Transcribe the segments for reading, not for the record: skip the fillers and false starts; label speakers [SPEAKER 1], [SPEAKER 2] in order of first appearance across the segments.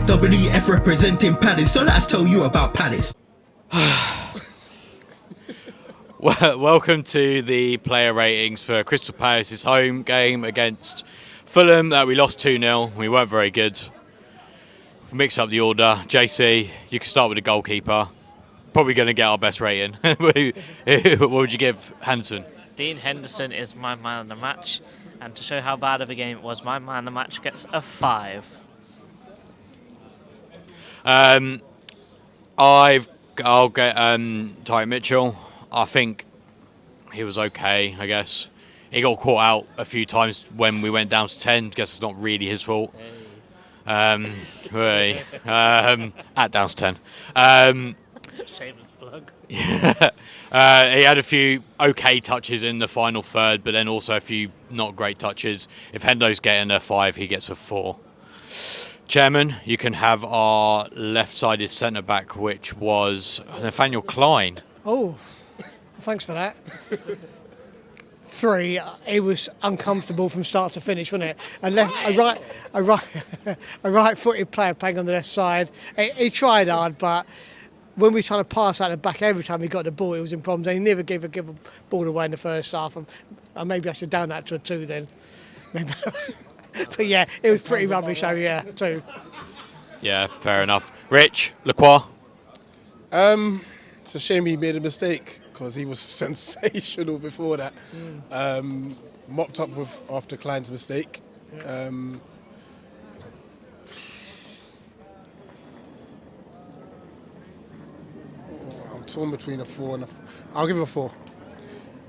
[SPEAKER 1] WF representing Palace, so let's tell you about Palace.
[SPEAKER 2] Welcome to the player ratings for Crystal Palace's home game against Fulham that we lost 2-0. We weren't very good. We mixed up the order. JC, you can start with the goalkeeper. Probably going to get our best rating. What would you give Hansen?
[SPEAKER 3] Dean Henderson is my man of the match, and to show how bad of a game it was, my man of the match gets a 5.
[SPEAKER 2] I'll get Ty Mitchell. I think he was okay, I guess. He got caught out a few times when we went down to 10. Guess it's not really his fault. Hey. At down to 10.
[SPEAKER 3] Shameless plug.
[SPEAKER 2] He had a few okay touches in the final third, but then also a few not great touches. If Hendo's getting a 5, he gets a 4. Chairman, you can have our left-sided centre-back, which was Nathaniel Klein.
[SPEAKER 4] Oh, thanks for that. 3. It was uncomfortable from start to finish, wasn't it? A right-footed player playing on the left side. He tried hard, but when we were trying to pass out the back, every time he got the ball, it was in problems. And he never gave a ball away in the first half. And maybe I should down that to a 2 then. Maybe. But yeah, it was pretty rubbish. So yeah, 2.
[SPEAKER 2] Yeah, fair enough. Rich, Lacroix.
[SPEAKER 5] It's a shame he made a mistake because he was sensational before that. Mopped up after Klein's mistake. I'm torn between a 4 and I'll give him a 4.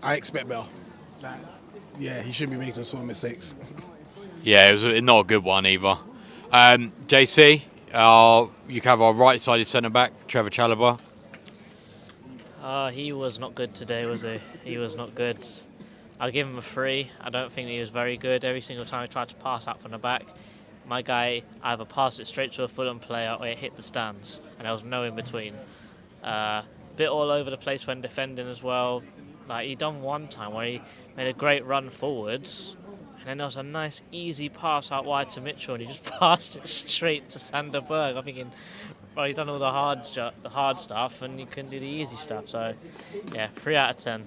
[SPEAKER 5] I expect better. Yeah, he shouldn't be making those sort of mistakes.
[SPEAKER 2] Yeah, it was not a good one either. JC, you can have our right-sided centre-back, Trevor Chalobah.
[SPEAKER 3] He was not good today, was he? He was not good. I'll give him a 3. I don't think he was very good. Every single time he tried to pass out from the back, my guy either passed it straight to a Fulham player or it hit the stands, and there was no in between. Bit all over the place when defending as well. Like he done one time where he made a great run forwards, and then there was a nice easy pass out wide to Mitchell, and he just passed it straight to Sander Berg. I'm thinking, well, he's done all the hard stuff, and he couldn't do the easy stuff. So, yeah, 3 out of 10.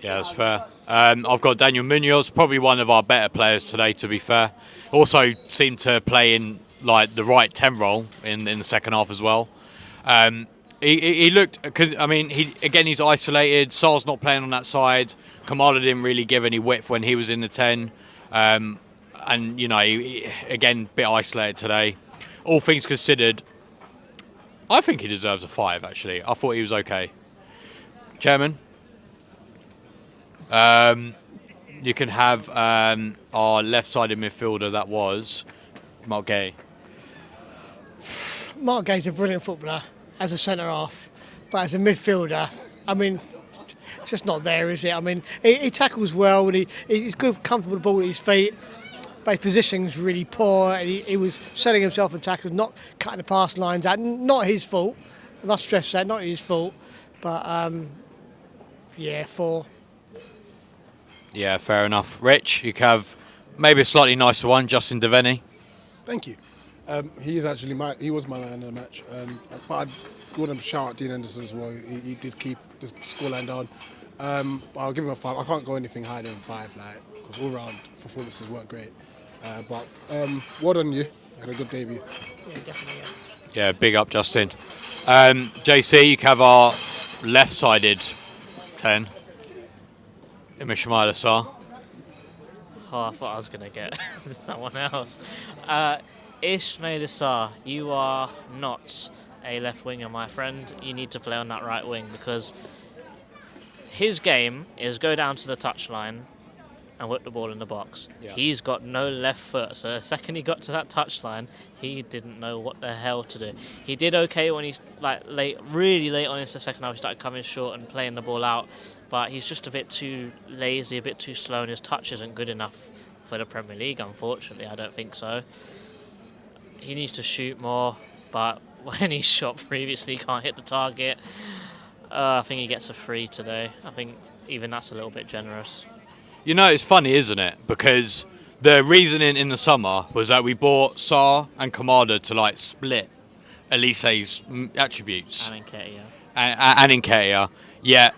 [SPEAKER 2] Yeah, that's fair. I've got Daniel Munoz, probably one of our better players today, to be fair. Also seemed to play in like the right 10 role in the second half as well. He looked, because I mean, he's isolated. Sar's not playing on that side. Kamala didn't really give any width when he was in the 10. And, you know, again, a bit isolated today. All things considered, I think he deserves a 5, actually. I thought he was okay. Chairman? You can have our left-sided midfielder, that was Mark Gay.
[SPEAKER 4] Mark Gay's a brilliant footballer as a centre-half, but as a midfielder, I mean, it's just not there, is it? I mean, he tackles well, and he's good, comfortable with the ball at his feet, but his positioning's really poor, and he was selling himself in tackles, not cutting the pass lines out. Not his fault. I must stress that, not his fault. But, yeah, 4.
[SPEAKER 2] Yeah, fair enough. Rich, you can have maybe a slightly nicer one, Justin Devaney.
[SPEAKER 5] Thank you. He was my man of the match. But I'd go and shout out Dean Henderson as well. He did keep the scoreline down. But I'll give him a 5. I can't go anything higher than 5, because all round performances weren't great. But well done, you. You had a good debut.
[SPEAKER 4] Yeah, definitely.
[SPEAKER 2] Yeah, big up, Justin. JC, you can have our left-sided 10. Ismail Assar.
[SPEAKER 3] Oh, I thought I was going to get someone else. Ismail Assar, you are not a left winger, my friend. You need to play on that right wing, because his game is go down to the touchline and whip the ball in the box. Yeah. He's got no left foot, so the second he got to that touchline, he didn't know what the hell to do. He did okay when he's really late on into the second half. He started coming short and playing the ball out, but he's just a bit too lazy, a bit too slow, and his touch isn't good enough for the Premier League, unfortunately. I don't think so. He needs to shoot more, but when he's shot previously, he can't hit the target. I think he gets a 3 today. I think even that's a little bit generous.
[SPEAKER 2] You know, it's funny, isn't it? Because The reasoning in the summer was that we bought Sarr and Kamada to like split Elise's attributes
[SPEAKER 3] And Nketiah.
[SPEAKER 2] and Nketiah. Yet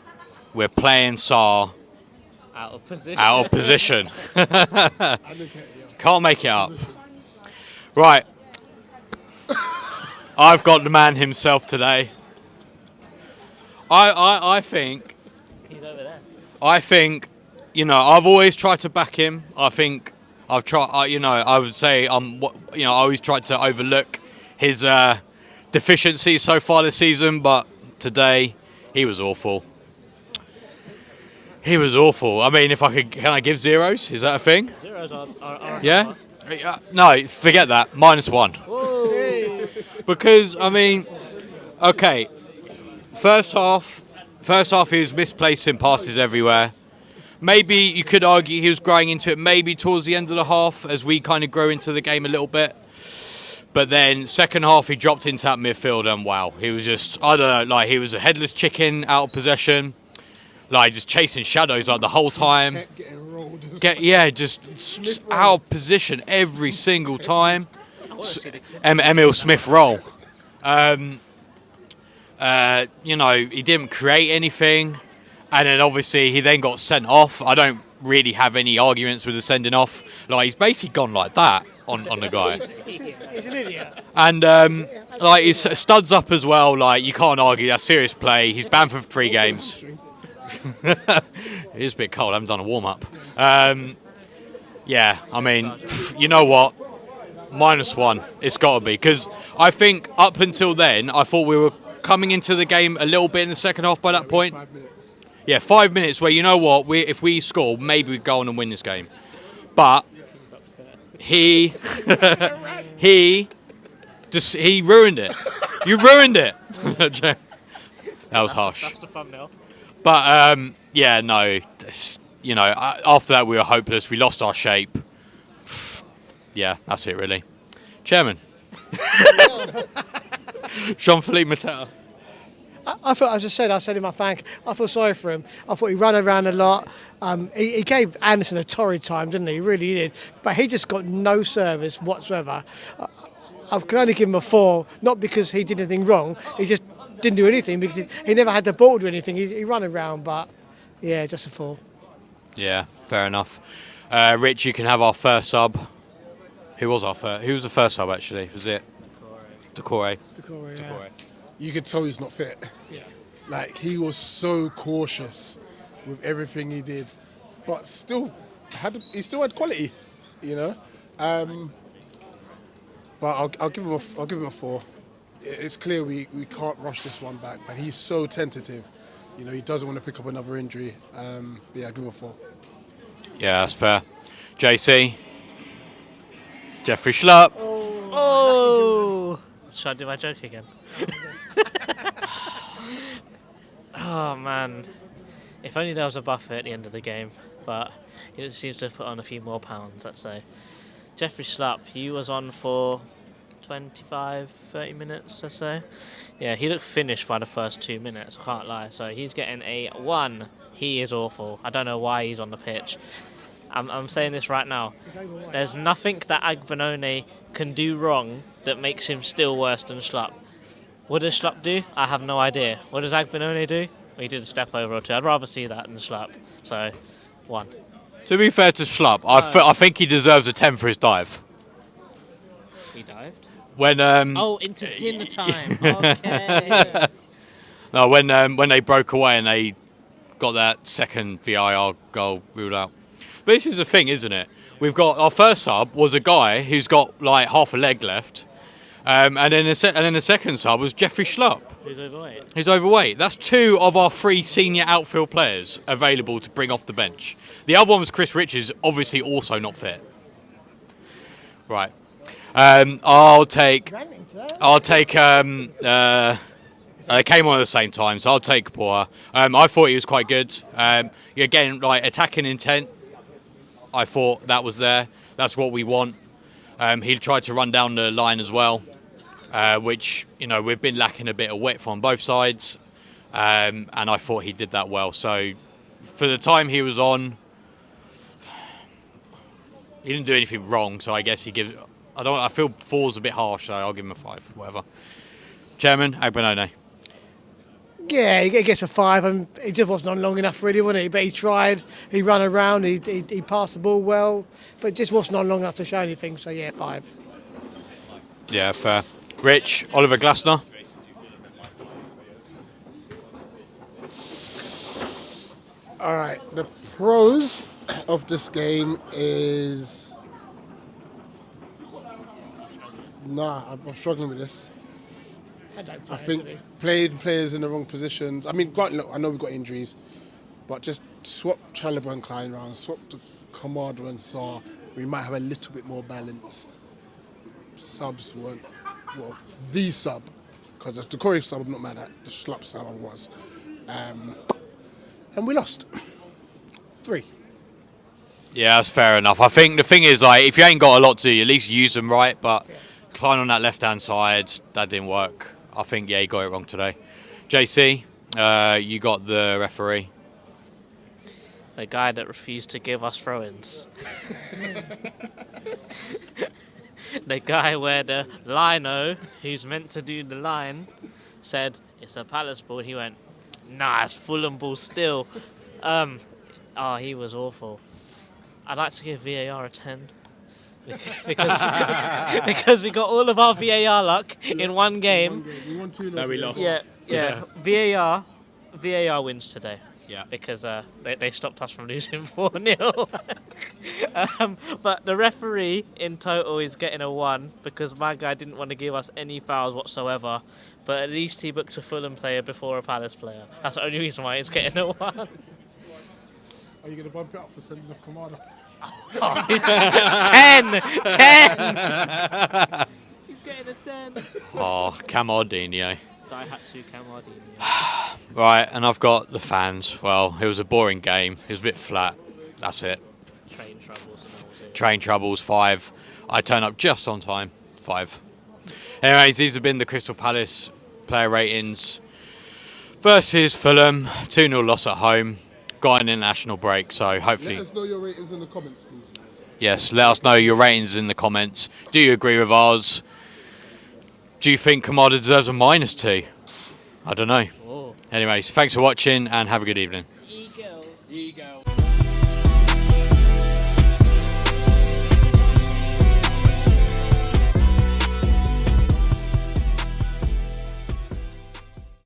[SPEAKER 2] we're playing Sarr
[SPEAKER 3] Out of position.
[SPEAKER 2] out of position. Can't make it up. Right. I've got the man himself today. I think.
[SPEAKER 3] He's over there.
[SPEAKER 2] I think, I've always tried to back him. I think I've tried. I would say I always tried to overlook his deficiencies so far this season, but today he was awful. He was awful. I mean, can I give zeros? Is that a thing?
[SPEAKER 3] Zeros are
[SPEAKER 2] Yeah? No, forget that. -1.
[SPEAKER 3] Whoa.
[SPEAKER 2] Because, I mean, okay, first half he was misplacing passes everywhere. Maybe you could argue he was growing into it maybe towards the end of the half as we kind of grow into the game a little bit. But then second half he dropped into that midfield and wow, he was just, I don't know, like he was a headless chicken out of possession. Like just chasing shadows like the whole time.
[SPEAKER 5] Kept getting rolled.
[SPEAKER 2] Just out of position every single time. Emil Smith-Rowe. He didn't create anything, and then obviously he then got sent off. I don't really have any arguments with the sending off. Like he's basically gone like that on the guy.
[SPEAKER 4] He's an idiot.
[SPEAKER 2] And like he studs up as well. Like you can't argue that's serious play. He's banned for 3 games. It is a bit cold. I haven't done a warm up. Yeah, I mean, you know what? -1. It's got to be because I think up until then I thought we were coming into the game a little bit in the second half by that point.
[SPEAKER 5] 5 minutes.
[SPEAKER 2] Yeah, 5 minutes where you know what? If we score, maybe we go on and win this game. But he ruined it. You ruined it. That was harsh.
[SPEAKER 3] That's the thumbnail.
[SPEAKER 2] But yeah, no. After that we were hopeless. We lost our shape. Yeah, that's it really. Chairman. Jean-Philippe Mateta.
[SPEAKER 4] I thought, as I said in my thank, I feel sorry for him. I thought he ran around a lot. He gave Anderson a torrid time, didn't he? He really did. But he just got no service whatsoever. I can only give him a 4, not because he did anything wrong. He just didn't do anything because he never had the ball to do anything. He ran around, but yeah, just a 4.
[SPEAKER 2] Yeah, fair enough. Rich, you can have our first sub. Who was the first sub actually? Was it? Decore.
[SPEAKER 5] You could tell he's not fit.
[SPEAKER 4] Yeah.
[SPEAKER 5] Like he was so cautious with everything he did, but still he still had quality, But I'll give him a 4. It's clear we can't rush this one back, but he's so tentative. He doesn't want to pick up another injury. Yeah, I'll give him a 4.
[SPEAKER 2] Yeah, that's fair. JC. Jeffrey Schlupp.
[SPEAKER 3] Oh! Should I do my joke again? Oh man. If only there was a buffer at the end of the game, but he seems to have put on a few more pounds, let's say. Jeffrey Schlupp, he was on for 25, 30 minutes, let's say. Yeah, he looked finished by the first 2 minutes, I can't lie. So he's getting a 1. He is awful. I don't know why he's on the pitch. I'm saying this right now. There's nothing that Agbenone can do wrong that makes him still worse than Schlupp. What does Schlupp do? I have no idea. What does Agbenone do? Well, he did a step over or 2. I'd rather see that than Schlupp. So, 1.
[SPEAKER 2] To be fair to Schlupp, I think he deserves a 10 for his dive.
[SPEAKER 3] He dived?
[SPEAKER 2] When
[SPEAKER 3] into dinner time. Okay.
[SPEAKER 2] No, when they broke away and they got that second VIR goal ruled out. But this is the thing, isn't it? We've got our first sub was a guy who's got like half a leg left, and then the second sub was Jeffrey Schlupp. Who's overweight. That's 2 of our 3 senior outfield players available to bring off the bench. The other one was Chris Richards, obviously also not fit. Right. I'll take. They came on at the same time, so I'll take Poor. I thought he was quite good. Again, like attacking intent. I thought that was there. That's what we want. He tried to run down the line as well, which we've been lacking a bit of width on both sides, and I thought he did that well. So for the time he was on, he didn't do anything wrong, so I guess he gives. I feel 4's a bit harsh, so I'll give him a 5. Whatever. Chairman, Agbenone.
[SPEAKER 4] Yeah, he gets a 5, and it just wasn't on long enough, really, wasn't he? But he tried, he ran around, he passed the ball well, but it just wasn't on long enough to show anything. So yeah, 5.
[SPEAKER 2] Yeah, fair. Rich, Oliver Glasner.
[SPEAKER 5] All right, the pros of this game is... I'm struggling with this. I think playing players in the wrong positions. I mean, look, I know we've got injuries, but just swap Chalobah and Klein around, swap to Kamada and Sarr. We might have a little bit more balance. Subs weren't, well, the sub, because the Corey sub I'm not mad at, the Schlupp sub I was. And we lost. 3.
[SPEAKER 2] Yeah, that's fair enough. I think the thing is, like, if you ain't got a lot to, at least use them right. But Klein on that left-hand side, that didn't work. I think, yeah, he got it wrong today. JC, you got the referee.
[SPEAKER 3] The guy that refused to give us throw-ins. The guy where the lino, who's meant to do the line, said, it's a Palace ball. He went, nah, it's Fulham ball still. He was awful. I'd like to give VAR a 10. because we got all of our VAR luck in one game.
[SPEAKER 5] We won 2-0.
[SPEAKER 2] No, we lost.
[SPEAKER 3] Yeah. VAR wins today. Yeah. Because they stopped us from losing 4-0. But the referee in total is getting a 1 because my guy didn't want to give us any fouls whatsoever. But at least he booked a Fulham player before a Palace player. That's the only reason why he's getting a 1.
[SPEAKER 5] Are you going to bump it up for sending off Kamada?
[SPEAKER 3] 10! He's getting a 10.
[SPEAKER 2] Oh, Camardinho.
[SPEAKER 3] Daihatsu Camardinho.
[SPEAKER 2] Right, and I've got the fans. Well, it was a boring game. It was a bit flat. That's it. Train troubles, 5. I turn up just on time, 5. Anyways, these have been the Crystal Palace player ratings versus Fulham. 2-0 loss at home. Got an international break, so hopefully...
[SPEAKER 5] Let us know your ratings in the comments, please, guys.
[SPEAKER 2] Yes, let us know your ratings in the comments. Do you agree with ours? Do you think Kamada deserves a -2? I don't know. Anyways, thanks for watching and have a good evening.